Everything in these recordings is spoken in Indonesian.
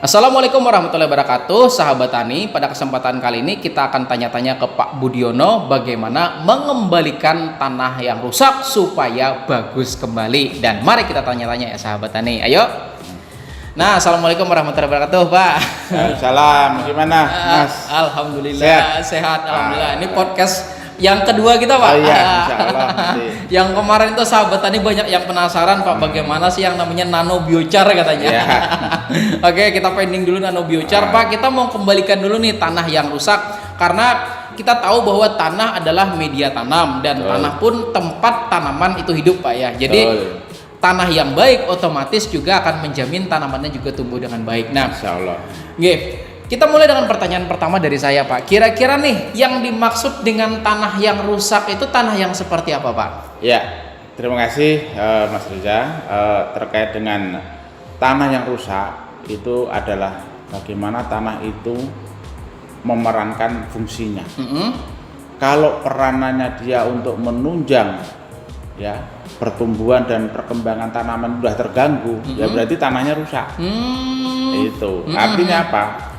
Assalamualaikum warahmatullahi wabarakatuh, sahabat tani. Pada kesempatan kali ini kita akan tanya-tanya ke Pak Budiono bagaimana mengembalikan tanah yang rusak supaya bagus kembali. Dan mari kita tanya-tanya ya sahabat tani. Ayo. Nah, assalamualaikum warahmatullahi wabarakatuh, Pak. Salam, gimana, Mas? Alhamdulillah sehat. Alhamdulillah. Ini podcast yang kedua kita, Pak. Oh iya, insyaallah. Yang kemarin tuh sahabat tani banyak yang penasaran, Pak, bagaimana sih yang namanya nano biochar katanya. Ya. Oke, kita pending dulu nano biochar, Pak. Kita mau kembalikan dulu nih tanah yang rusak karena kita tahu bahwa tanah adalah media tanam dan tanah pun tempat tanaman itu hidup, Pak ya. Jadi tanah yang baik otomatis juga akan menjamin tanamannya juga tumbuh dengan baik. Nah, Insyaallah. Kita mulai dengan pertanyaan pertama dari saya, Pak. Kira-kira nih yang dimaksud dengan tanah yang rusak itu tanah yang seperti apa, Pak? Ya, terima kasih Mas Reza. Terkait dengan tanah yang rusak itu adalah bagaimana tanah itu memerankan fungsinya. Kalau peranannya dia untuk menunjang ya pertumbuhan dan perkembangan tanaman sudah terganggu, ya berarti tanahnya rusak. Itu artinya apa?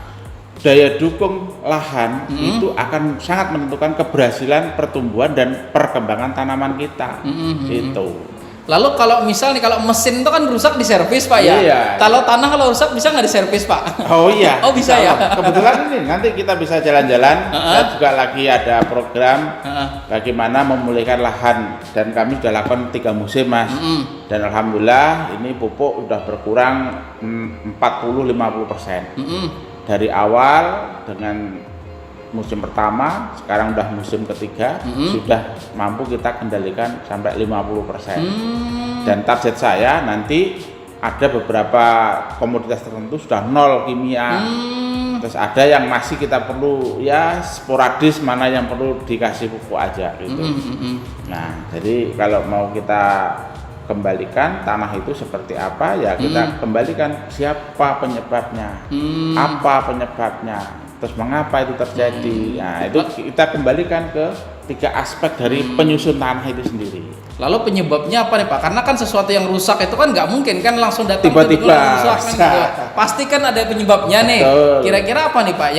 Daya dukung lahan itu akan sangat menentukan keberhasilan pertumbuhan dan perkembangan tanaman kita. Itu. Lalu kalau misal nih, kalau mesin itu kan rusak diservis, Pak ya. Iya. Kalau tanah kalau rusak bisa nggak diservis, Pak? Oh iya. Oh bisa ya. Kebetulan ini nanti kita bisa jalan-jalan. Saya juga lagi ada program bagaimana memulihkan lahan dan kami sudah lakukan 3 musim, Mas. Dan alhamdulillah ini pupuk sudah berkurang 40-50%. Dari awal dengan musim pertama, sekarang udah musim ketiga, sudah mampu kita kendalikan sampai 50%. Dan target saya nanti ada beberapa komoditas tertentu sudah 0 kimia. Terus ada yang masih kita perlu ya sporadis, mana yang perlu dikasih pupuk aja gitu. Nah, jadi kalau mau kita kembalikan tanah itu seperti apa ya kita kembalikan siapa penyebabnya, apa penyebabnya, terus mengapa itu terjadi. Nah itu kita kembalikan ke 3 aspek dari penyusun tanah itu sendiri. Lalu penyebabnya apa nih, Pak? Karena kan sesuatu yang rusak itu kan nggak mungkin kan langsung datang tiba-tiba rusak kan gitu. Pasti kan ada penyebabnya nih. Kira-kira apa nih, Pak?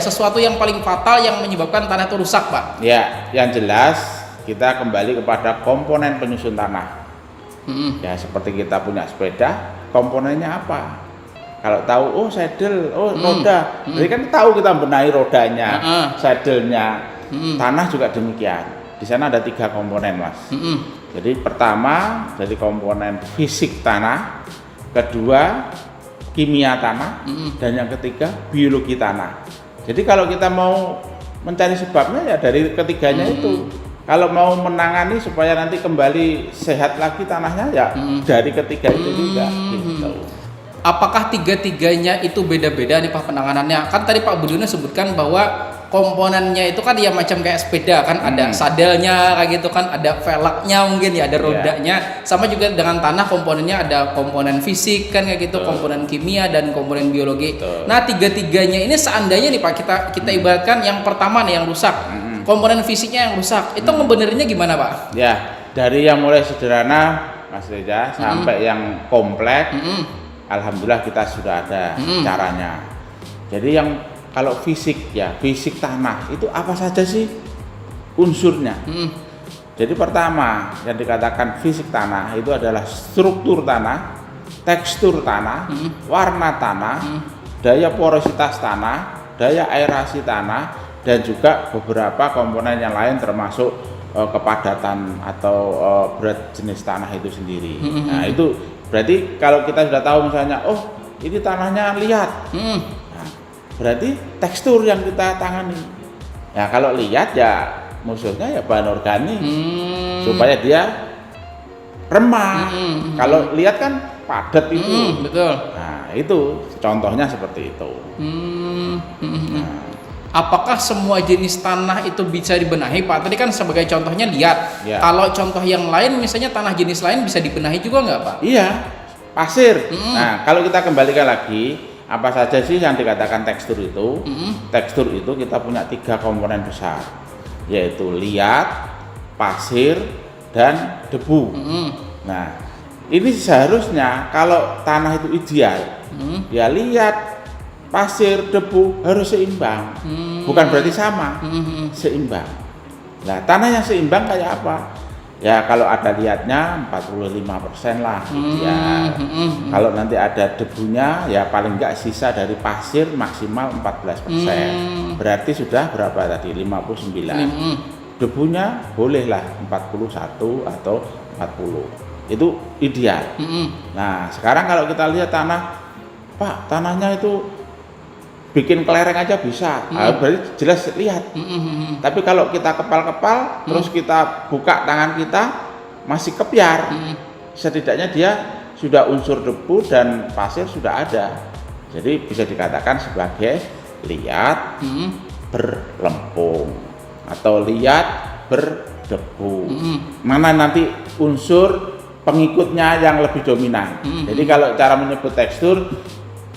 Sesuatu yang paling fatal yang menyebabkan tanah itu rusak, Pak? Ya, yang jelas kita kembali kepada komponen penyusun tanah. Ya seperti kita punya sepeda, komponennya apa? Kalau tahu, oh saddle, oh roda, jadi kan tahu kita benahi rodanya, saddlenya. Tanah juga demikian. Di sana ada 3 komponen, Mas. Jadi pertama dari komponen fisik tanah, kedua kimia tanah, dan yang ketiga biologi tanah. Jadi kalau kita mau mencari sebabnya ya dari ketiganya itu. Kalau mau menangani supaya nanti kembali sehat lagi tanahnya ya dari ketiga itu juga. Gitu. Apakah 3-tiganya itu beda-beda nih, Pak, penanganannya? Kan tadi Pak Budiono sebutkan bahwa komponennya itu kan ya macam kayak sepeda kan, ada sadelnya kayak gitu kan, ada velgnya mungkin ya, ada rodanya. Sama juga dengan tanah komponennya ada komponen fisik kan kayak gitu, komponen kimia dan komponen biologi. Nah, 3-tiganya ini seandainya nih, Pak, kita ibaratkan yang pertama nih yang rusak. Komponen fisiknya yang rusak, itu ngebenerinnya gimana, Pak? Ya, dari yang mulai sederhana, Mas Reza, sampai yang kompleks, alhamdulillah kita sudah ada caranya. Jadi yang kalau fisik ya, fisik tanah itu apa saja sih unsurnya? Jadi pertama yang dikatakan fisik tanah itu adalah struktur tanah, tekstur tanah, warna tanah, daya porositas tanah, daya aerasi tanah, dan juga beberapa komponen yang lain termasuk kepadatan atau berat jenis tanah itu sendiri. Nah itu berarti kalau kita sudah tahu misalnya, oh ini tanahnya liat, nah, berarti tekstur yang kita tangani. Ya kalau liat ya musuhnya ya bahan organik supaya dia remah. Kalau liat kan padat itu. Betul. Nah itu contohnya seperti itu. Apakah semua jenis tanah itu bisa dibenahi, Pak? Tadi kan sebagai contohnya liat. Kalau contoh yang lain, misalnya tanah jenis lain bisa dibenahi juga nggak, Pak? Iya, pasir. Nah, kalau kita kembalikan lagi, apa saja sih yang dikatakan tekstur itu? Tekstur itu kita punya 3 komponen besar, yaitu liat, pasir, dan debu. Nah, Ini seharusnya kalau tanah itu ideal, ya lihat pasir, debu harus seimbang. Bukan berarti sama, seimbang. Nah, tanah yang seimbang kayak apa? Ya kalau ada liatnya 45% lah ideal. Kalau nanti ada debunya, ya paling enggak sisa dari pasir maksimal 14%. Berarti sudah berapa tadi? 59. Debunya bolehlah 41 atau 40. Itu ideal. Nah, sekarang kalau kita lihat tanah, Pak, tanahnya itu bikin kelereng aja bisa, berarti jelas lihat. Tapi kalau kita kepal-kepal, terus kita buka tangan kita, masih kepiar, setidaknya dia sudah unsur debu dan pasir sudah ada. Jadi bisa dikatakan sebagai liat berlempung atau liat berdebu. Mana nanti unsur pengikutnya yang lebih dominan. Jadi kalau cara menyebut tekstur,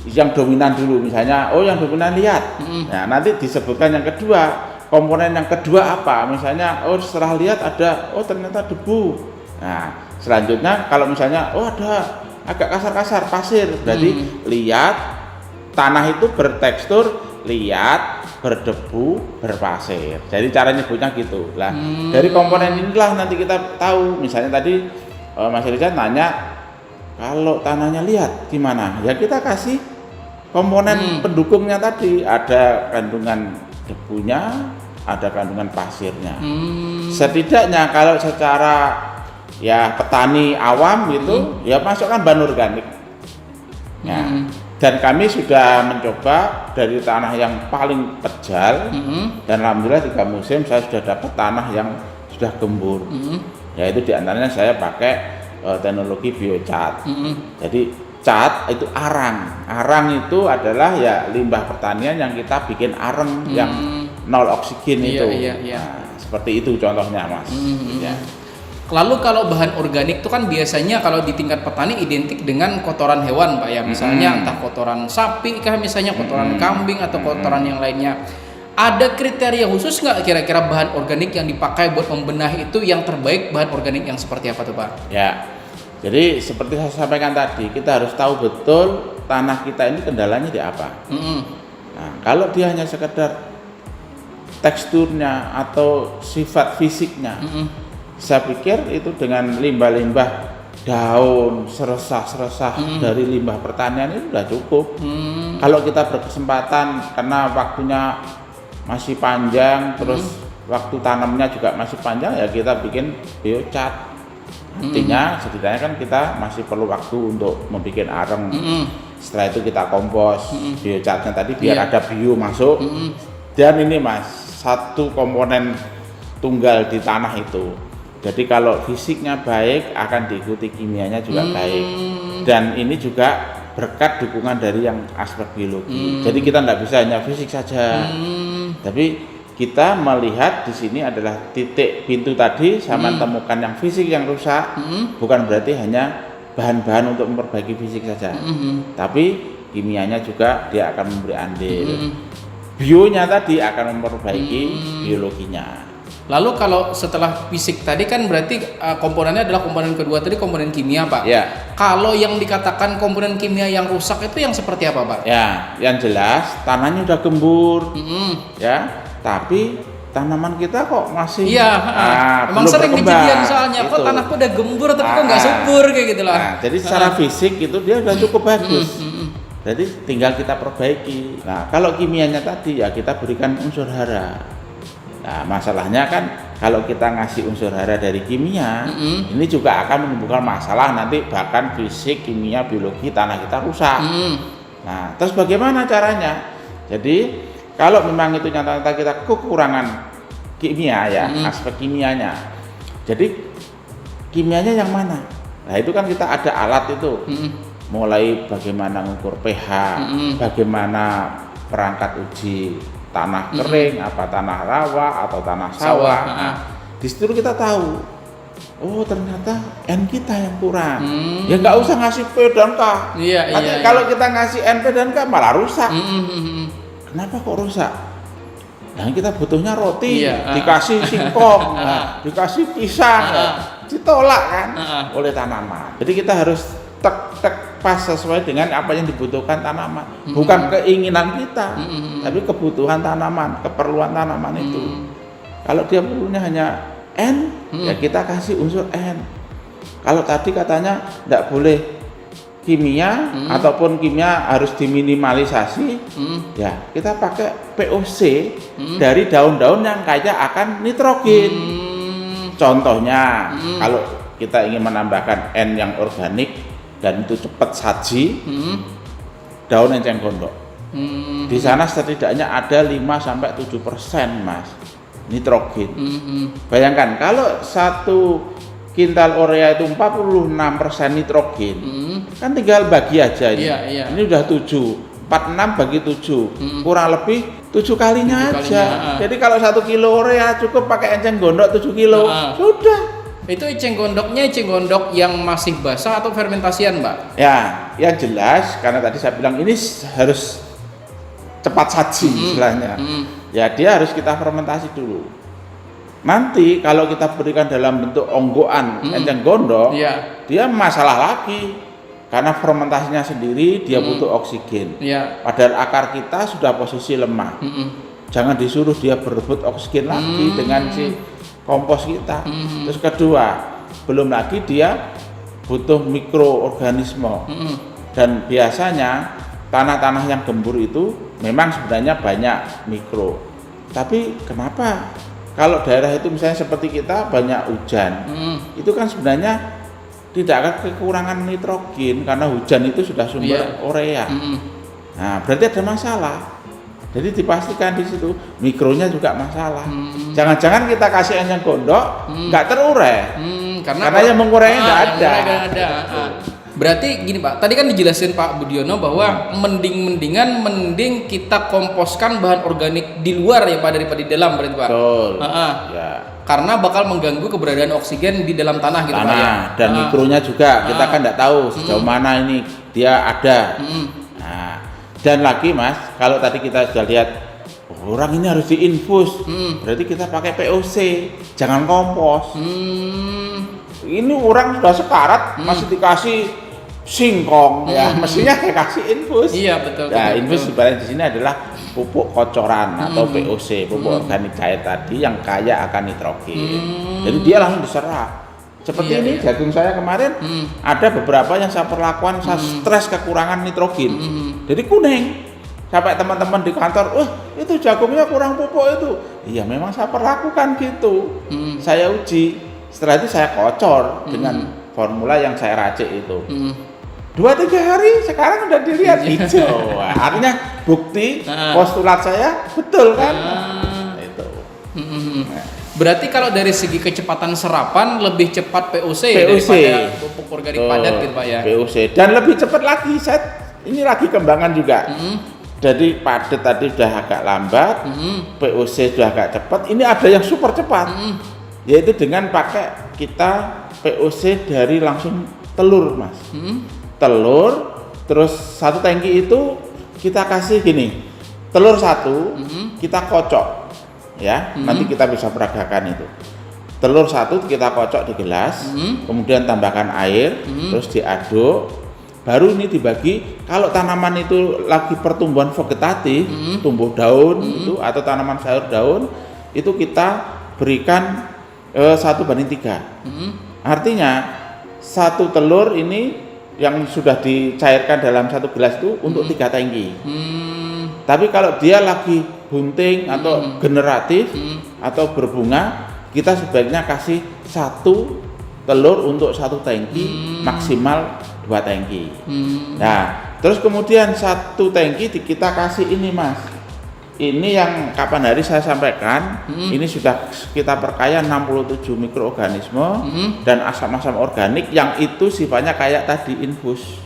yang dominan dulu misalnya, oh yang dominan liat. Nah, nanti disebutkan yang kedua, komponen yang kedua apa? Misalnya, oh setelah liat ada, oh ternyata debu. Nah, selanjutnya kalau misalnya, oh ada agak kasar-kasar pasir, berarti liat, tanah itu bertekstur liat, berdebu, berpasir. Jadi cara nyebutnya gitu. Lah, dari komponen inilah nanti kita tahu. Misalnya tadi Mas Rizal nanya, kalau tanahnya liat gimana? Ya kita kasih komponen pendukungnya tadi, ada kandungan debunya, ada kandungan pasirnya. Setidaknya kalau secara ya petani awam gitu, ya masukkan bahan organik. Ya. Dan kami sudah mencoba dari tanah yang paling pejal, dan alhamdulillah 3 musim saya sudah dapat tanah yang sudah gembur. Yaitu diantaranya saya pakai teknologi biocat. Jadi cat itu arang. Arang itu adalah ya limbah pertanian yang kita bikin areng yang 0 oksigen itu. Nah, seperti itu contohnya, Mas. Ya. Lalu kalau bahan organik itu kan biasanya kalau di tingkat petani identik dengan kotoran hewan, Pak ya. Misalnya entah kotoran sapi kah, misalnya kotoran kambing atau kotoran yang lainnya. Ada kriteria khusus nggak kira-kira bahan organik yang dipakai buat membenahi itu yang terbaik, bahan organik yang seperti apa tuh, Pak? Ya, jadi seperti saya sampaikan tadi, kita harus tahu betul tanah kita ini kendalanya di apa. Nah, kalau dia hanya sekedar teksturnya atau sifat fisiknya, saya pikir itu dengan limbah-limbah daun, seresah-seresah dari limbah pertanian itu sudah cukup. Kalau kita berkesempatan karena waktunya masih panjang, terus waktu tanamnya juga masih panjang, ya kita bikin biocat. Artinya setidaknya kan kita masih perlu waktu untuk membuat areng. Setelah itu kita kompos biocatnya tadi biar ada bio masuk. Dan ini Mas, satu komponen tunggal di tanah itu. Jadi kalau fisiknya baik, akan diikuti kimianya juga baik. Dan ini juga berkat dukungan dari yang aspek biologi. Jadi kita tidak bisa hanya fisik saja. Tapi kita melihat di sini adalah titik pintu tadi, sama temukan yang fisik yang rusak, bukan berarti hanya bahan-bahan untuk memperbaiki fisik saja. Tapi kimianya juga dia akan memberi andil. Bionya tadi akan memperbaiki biologinya. Lalu kalau setelah fisik tadi kan berarti komponennya adalah komponen kedua tadi, komponen kimia, Pak. Ya. Kalau yang dikatakan komponen kimia yang rusak itu yang seperti apa, Pak? Ya, yang jelas tanahnya udah gembur, ya. Tapi tanaman kita kok masih emang sering kejadian soalnya kok tanahku udah gembur tapi kok nggak subur kayak gitu loh. Nah, jadi secara fisik itu dia udah cukup bagus. Jadi tinggal kita perbaiki. Nah, kalau kimianya tadi ya kita berikan unsur hara. Nah, masalahnya kan kalau kita ngasih unsur hara dari kimia, ini juga akan menimbulkan masalah nanti, bahkan fisik, kimia, biologi tanah kita rusak. Nah, terus bagaimana caranya? Jadi kalau memang itu nyata-nyata kita kekurangan kimia ya, aspek kimianya. Jadi kimianya yang mana? Nah, itu kan kita ada alat itu. Mulai bagaimana mengukur pH, bagaimana perangkat uji tanah kering, apa tanah rawa atau tanah sawah. Nah, di situ kita tahu, oh ternyata N kita yang kurang. Ya nggak usah ngasih P dan K. Kalau kita ngasih N, P dan K malah rusak. Kenapa kok rusak? Nah, kita butuhnya roti, dikasih singkong, dikasih pisang. ditolak kan oleh tanaman. Jadi kita harus tek pas sesuai dengan apa yang dibutuhkan tanaman, bukan keinginan kita, tapi kebutuhan tanaman, keperluan tanaman itu. Kalau dia perlunya hanya N, ya kita kasih unsur N. Kalau tadi katanya tidak boleh kimia ataupun kimia harus diminimalisasi, ya kita pakai POC dari daun-daun yang kaya akan nitrogen. Contohnya, kalau kita ingin menambahkan N yang organik dan itu cepat saji, daun enceng gondok. Di sana setidaknya ada 5-7% mas nitrogen. Bayangkan kalau 1 kintal urea itu 46% nitrogen, kan tinggal bagi aja ini. Ini udah 7, 46 bagi 7, kurang lebih 7 kalinya aja. Jadi kalau 1 kilo urea cukup pakai enceng gondok 7 kilo, sudah. Itu eceng gondok yang masih basah atau fermentasian, Mbak? Ya, yang jelas karena tadi saya bilang ini harus cepat saji istilahnya. Ya, dia harus kita fermentasi dulu. Nanti kalau kita berikan dalam bentuk onggoan enceng gondok, dia masalah lagi. Karena fermentasinya sendiri dia butuh oksigen. Padahal akar kita sudah posisi lemah. Jangan disuruh dia berebut oksigen lagi dengan si kompos kita. Terus kedua, belum lagi dia butuh mikroorganisme. Dan biasanya tanah-tanah yang gembur itu memang sebenarnya banyak mikro. Tapi kenapa kalau daerah itu misalnya seperti kita banyak hujan, itu kan sebenarnya tidak akan kekurangan nitrogen karena hujan itu sudah sumber urea. Nah, berarti ada masalah. Jadi dipastikan di situ mikronya juga masalah. Jangan-jangan kita kasih enceng gondok nggak terurai, karena yang mengurai nggak ada. Berarti gini Pak, tadi kan dijelasin Pak Budiono bahwa mending kita komposkan bahan organik di luar ya Pak daripada di dalam, berarti Pak. Betul. Ya. Karena bakal mengganggu keberadaan oksigen di dalam tanah gitu Pak ya. Dan mikronya juga kita kan nggak tahu sejauh mana ini dia ada. Nah, dan lagi Mas, kalau tadi kita sudah lihat orang ini harus diinfus, berarti kita pakai POC, jangan kompos. Ini orang sudah sekarat masih dikasih singkong, ya mestinya kasih infus. Iya betul. Nah, infus sebenarnya di sini adalah pupuk kocoran atau POC, pupuk organik cair tadi yang kaya akan nitrogen. Jadi dia langsung diserap. Seperti ini jagung saya kemarin ada beberapa yang saya perlakukan, saya stres kekurangan nitrogen. Jadi kuning. Sampai teman-teman di kantor, itu jagungnya kurang pupuk itu. Iya memang saya perlakukan gitu. Saya uji. Setelah itu saya kocor dengan formula yang saya racik itu. 2-3 hari sekarang udah dilihat hijau. Artinya bukti postulat saya betul kan? Itu. Berarti kalau dari segi kecepatan serapan lebih cepat POC. Daripada pupuk organik padat gitu Pak ya. POC dan lebih cepat lagi. Ini lagi kembangan juga. Jadi padat tadi sudah agak lambat, POC sudah agak cepat. Ini ada yang super cepat. Yaitu dengan pakai kita POC dari langsung telur Mas. Telur, terus 1 tangki itu kita kasih gini, telur 1 kita kocok ya, nanti kita bisa peragakan itu. Telur 1 kita kocok di gelas, kemudian tambahkan air, terus diaduk, baru ini dibagi. Kalau tanaman itu lagi pertumbuhan vegetatif, tumbuh daun itu atau tanaman sayur daun, itu kita berikan 1:3. Artinya 1 telur ini yang sudah dicairkan dalam 1 gelas itu untuk 3 tangki. Tapi kalau dia lagi bunting atau generatif atau berbunga, kita sebaiknya kasih 1 telur untuk 1 tangki, maksimal 2 tangki. Nah, terus kemudian 1 tangki kita kasih ini Mas. Ini yang kapan hari saya sampaikan, ini sudah kita perkaya 67 mikroorganisme dan asam-asam organik yang itu sifatnya kayak tadi infus.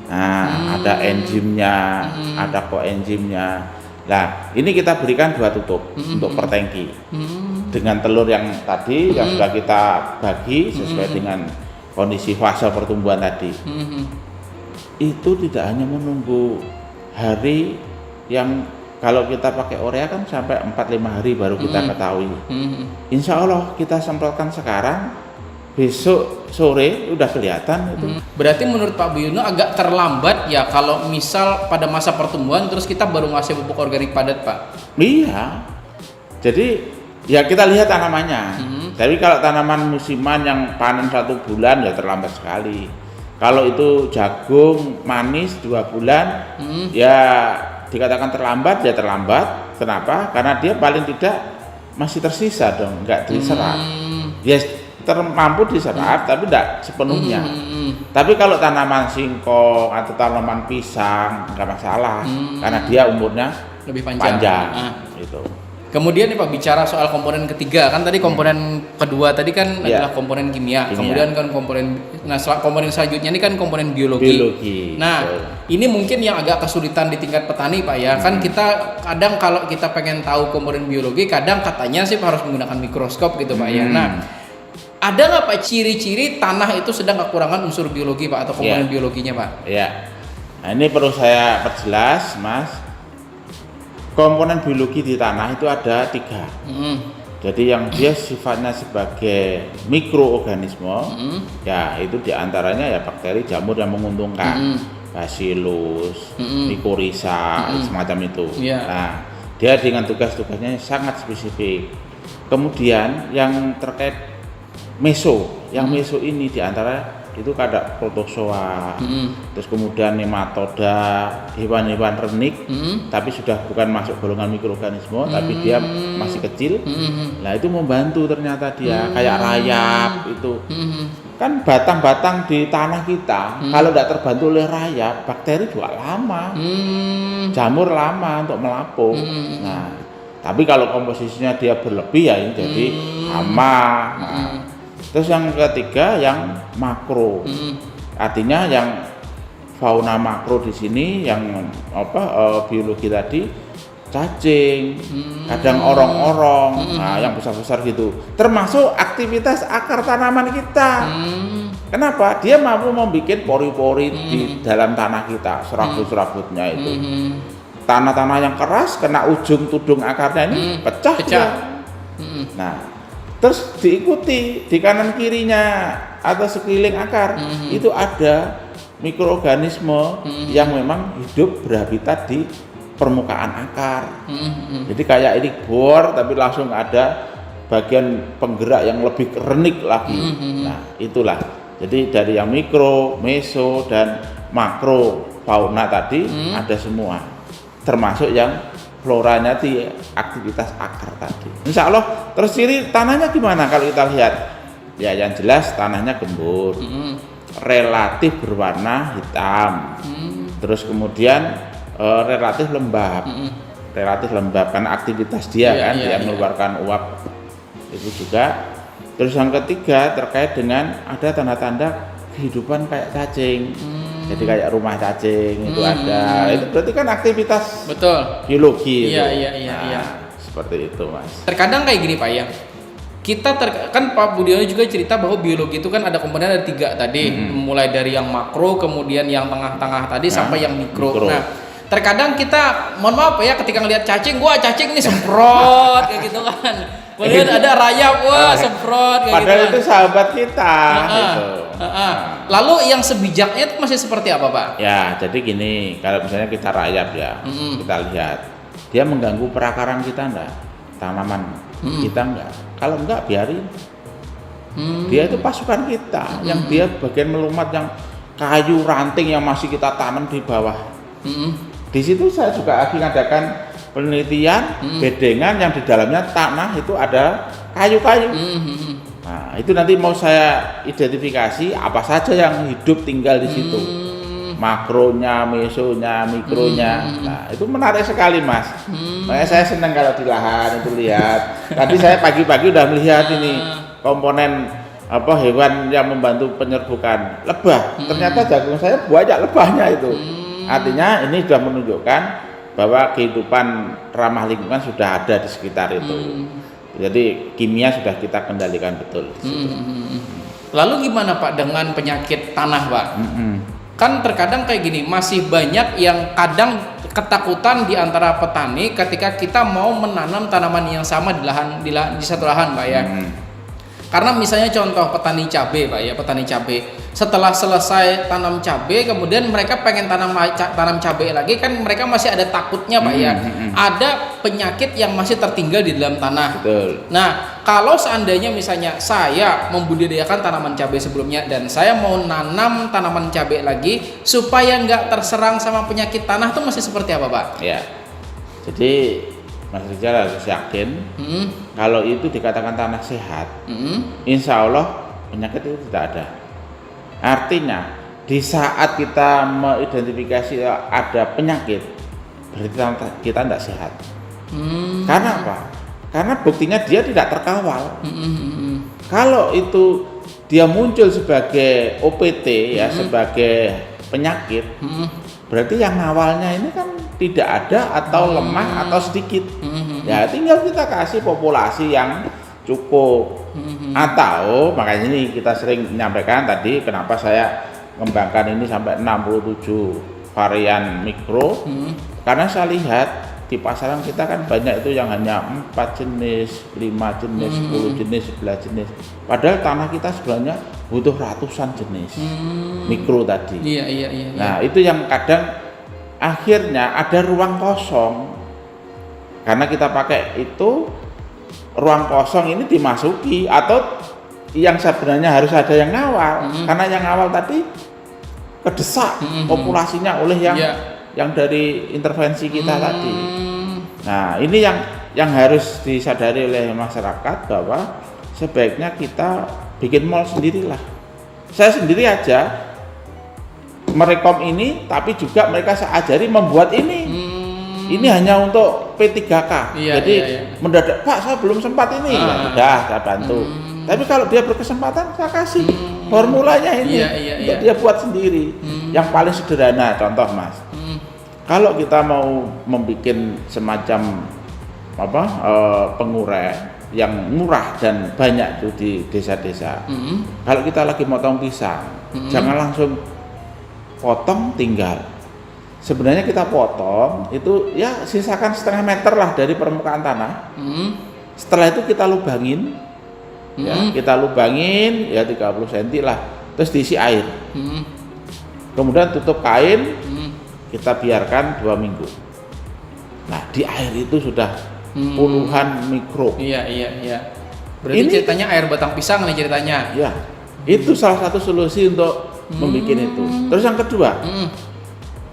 Nah, ada enzimnya, ada koenzimnya. Nah, ini kita berikan 2 tutup untuk per tangki. Dengan telur yang tadi yang sudah kita bagi sesuai dengan kondisi fase pertumbuhan tadi. Itu tidak hanya menunggu hari yang kalau kita pakai urea kan sampai 4-5 hari baru kita ketahui. Insya Allah kita semprotkan sekarang, besok sore udah kelihatan itu. Berarti menurut Pak Biono agak terlambat ya kalau misal pada masa pertumbuhan terus kita baru ngasih pupuk organik padat, Pak? Iya. Jadi ya kita lihat tanamannya. Tapi kalau tanaman musiman yang panen 1 bulan ya terlambat sekali. Kalau itu jagung manis 2 bulan, ya dikatakan terlambat ya terlambat. Kenapa? Karena dia paling tidak masih tersisa dong, nggak diserap. Dia mampu diserap, tapi tidak sepenuhnya. Tapi kalau tanaman singkong atau tanaman pisang nggak masalah, karena dia umurnya lebih panjang. Gitu. Kemudian nih Pak, bicara soal komponen ketiga, kan tadi komponen kedua tadi kan adalah komponen kimia. Kemudian kan komponen selanjutnya ini kan komponen biologi. Nah, ini mungkin yang agak kesulitan di tingkat petani Pak ya. Kan kita kadang kalau kita pengen tahu komponen biologi, kadang katanya sih harus menggunakan mikroskop gitu Pak ya. Nah, ada nggak Pak ciri-ciri tanah itu sedang kekurangan unsur biologi Pak atau komponen biologinya Pak? Iya. Nah, ini perlu saya perjelas Mas. Komponen biologi di tanah itu ada 3. Jadi yang dia sifatnya sebagai mikroorganisme, ya itu diantaranya ya bakteri, jamur yang menguntungkan, bacillus, mycorrhiza, semacam itu. Nah, dia dengan tugas-tugasnya sangat spesifik. Kemudian yang terkait meso, yang meso ini diantara itu ada protozoa, terus kemudian nematoda, hewan-hewan renik, tapi sudah bukan masuk golongan mikroorganisme, tapi dia masih kecil. Nah itu membantu ternyata dia kayak rayap itu. Kan batang-batang di tanah kita kalau tidak terbantu oleh rayap, bakteri juga lama, jamur lama untuk melapung. Nah, tapi kalau komposisinya dia berlebih ya ini jadi hama. Nah, terus yang ketiga yang makro, artinya yang fauna makro di sini yang biologi tadi cacing, kadang orong-orong, nah yang besar-besar gitu, termasuk aktivitas akar tanaman kita. Kenapa? Dia mampu membuat pori-pori di dalam tanah kita, serabut-serabutnya itu. Tanah-tanah yang keras kena ujung tudung akarnya ini pecah. Nah, terus diikuti di kanan kirinya atau sekeliling akar itu ada mikroorganisme yang memang hidup berhabitat di permukaan akar. Jadi kayak ini bor tapi langsung ada bagian penggerak yang lebih renik lagi. Nah, itulah. Jadi dari yang mikro, meso dan makro fauna tadi ada semua. Termasuk yang floranya di aktivitas akar tadi. Insya Allah. Terus ciri tanahnya gimana kalau kita lihat? Ya yang jelas tanahnya gembur, relatif berwarna hitam, terus kemudian relatif lembab, karena aktivitas dia dia mengeluarkan uap itu juga. Terus yang ketiga terkait dengan ada tanda-tanda kehidupan kayak cacing. Jadi kayak rumah cacing itu ada. Itu berarti kan aktivitas biologi. Iya. Seperti itu Mas. Terkadang kayak gini Pak ya. Kita kan Pak Budiono juga cerita bahwa biologi itu kan ada komponen ada 3 tadi, mulai dari yang makro, kemudian yang tengah-tengah tadi sampai yang mikro. Nah, terkadang kita mohon maaf ya ketika ngelihat cacing, wah cacing ini semprot kayak gitu kan. Kemudian ada rayap, wah semprot kayak padahal gitu. Itu sahabat kita gitu. Lalu yang sebijaknya itu masih seperti apa Pak? Ya, jadi gini, kalau misalnya kita rayap ya, kita lihat dia mengganggu perakaran kita enggak? Tanaman kita enggak? Kalau enggak biarin. Dia itu pasukan kita, yang dia bagian melumat yang kayu ranting yang masih kita tanam di bawah. Di situ saya juga lagi mengadakan penelitian bedengan yang di dalamnya tanah itu ada kayu-kayu. Nah, itu nanti mau saya identifikasi apa saja yang hidup tinggal di situ. Makronya, mesonya, mikronya. Nah, itu menarik sekali Mas. Makanya saya senang kalau di lahan itu lihat. Tadi saya pagi-pagi udah melihat ini komponen hewan yang membantu penyerbukan lebah. Ternyata jagung saya banyak lebahnya itu. Artinya ini sudah menunjukkan bahwa kehidupan ramah lingkungan sudah ada di sekitar itu. Jadi kimia sudah kita kendalikan betul. Lalu gimana Pak dengan penyakit tanah Pak? Kan terkadang kayak gini, masih banyak yang kadang ketakutan di antara petani ketika kita mau menanam tanaman yang sama di satu lahan Pak ya. Karena misalnya contoh petani cabai Pak ya, petani cabai setelah selesai tanam cabai kemudian mereka pengen tanam cabai lagi, kan mereka masih ada takutnya Pak ya. Ada penyakit yang masih tertinggal di dalam tanah. Betul. Nah, kalau seandainya misalnya saya membudidayakan tanaman cabai sebelumnya dan saya mau nanam tanaman cabai lagi supaya nggak terserang sama penyakit tanah, itu masih seperti apa Pak? Ya. Jadi Mas Rizal harus yakin kalau itu dikatakan tanah sehat, insya Allah penyakit itu tidak ada. Artinya di saat kita mengidentifikasi ada penyakit, berarti kita tidak sehat. Karena apa? Karena buktinya dia tidak terkawal. Kalau itu dia muncul sebagai OPT ya, sebagai penyakit, berarti yang awalnya ini kan tidak ada atau lemah atau sedikit. Ya tinggal kita kasih populasi yang cukup. Atau makanya ini kita sering menyampaikan tadi kenapa saya mengembangkan ini sampai 67 varian mikro. Karena saya lihat di pasaran kita kan banyak itu yang hanya 4 jenis, 5 jenis, 10 jenis, 11 jenis. Padahal tanah kita sebenarnya butuh ratusan jenis mikro tadi. Iya. Nah, itu yang kadang akhirnya ada ruang kosong. Karena kita pakai itu, ruang kosong ini dimasuki atau yang sebenarnya harus ada yang ngawal. Karena yang ngawal tadi kedesak populasinya oleh yang dari intervensi kita tadi. Nah, ini yang harus disadari oleh masyarakat bahwa sebaiknya kita bikin mall sendirilah. Saya sendiri aja merekom ini, tapi juga mereka saya ajari membuat ini. Ini hanya untuk P3K. Jadi mendadak, Pak saya belum sempat ini. Ya udah, saya bantu. Tapi kalau dia berkesempatan, saya kasih formulanya ini untuk dia buat sendiri. Yang paling sederhana, contoh Mas. Kalau kita mau membuat semacam pengurai yang murah dan banyak tuh di desa-desa. Kalau kita lagi motong pisang, jangan langsung potong tinggal. Sebenarnya kita potong itu ya sisakan setengah meter lah dari permukaan tanah. Setelah itu kita lubangin, kita lubangin ya 30 cm lah, terus diisi air. Kemudian tutup kain, kita biarkan 2 minggu. Nah di air itu sudah puluhan mikro. Iya. Berarti ini ceritanya air batang pisang nih ceritanya. Ya, itu salah satu solusi untuk membuat itu. Terus yang kedua,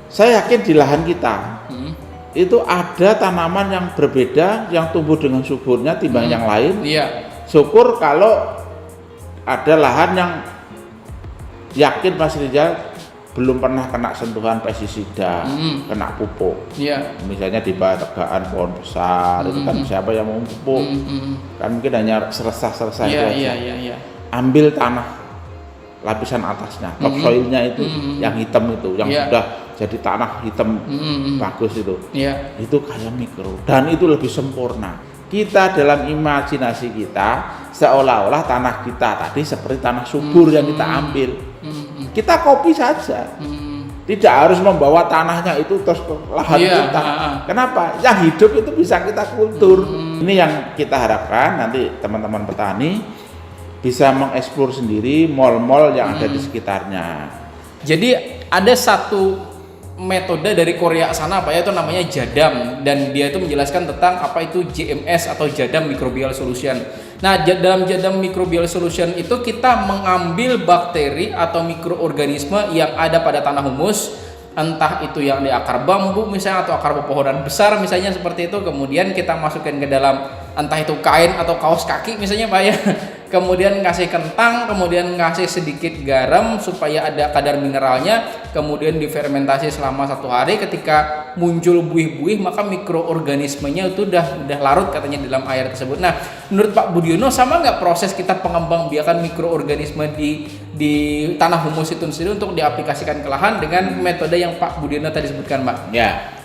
saya yakin di lahan kita itu ada tanaman yang berbeda yang tumbuh dengan suburnya timbang yang lain. Syukur kalau ada lahan yang yakin Mas Rizal belum pernah kena sentuhan pestisida, kena pupuk. Misalnya di bawah tegaan pohon besar itu kan siapa yang mau pupuk? Kan mungkin hanya seresah-seresah itu aja. Ambil tanah lapisan atasnya, topsoilnya itu yang hitam itu, yang sudah jadi tanah hitam bagus itu. Itu kayak mikro dan itu lebih sempurna. Kita dalam imajinasi kita seolah-olah tanah kita tadi seperti tanah subur yang kita ambil. Kita copy saja. Tidak harus membawa tanahnya itu terus ke lahan kita. Kenapa? Yang hidup itu bisa kita kultur. Ini yang kita harapkan nanti teman-teman petani bisa mengeksplor sendiri mall-mall yang ada di sekitarnya. Jadi ada satu metode dari Korea sana Pak ya, itu namanya JADAM, dan dia itu menjelaskan tentang apa itu JMS atau JADAM Microbial Solution. Nah, dalam JADAM Microbial Solution itu kita mengambil bakteri atau mikroorganisme yang ada pada tanah humus, entah itu yang di akar bambu misalnya atau akar pepohonan besar misalnya seperti itu, kemudian kita masukkan ke dalam entah itu kain atau kaos kaki misalnya Pak ya. Kemudian ngasih kentang, kemudian ngasih sedikit garam supaya ada kadar mineralnya, kemudian difermentasi selama 1 hari. Ketika muncul buih-buih maka mikroorganismenya itu udah larut katanya dalam air tersebut. Nah, menurut Pak Budiono sama nggak proses kita pengembangbiakan mikroorganisme di tanah humus itu sendiri untuk diaplikasikan ke lahan dengan metode yang Pak Budiono tadi sebutkan Pak? Ya,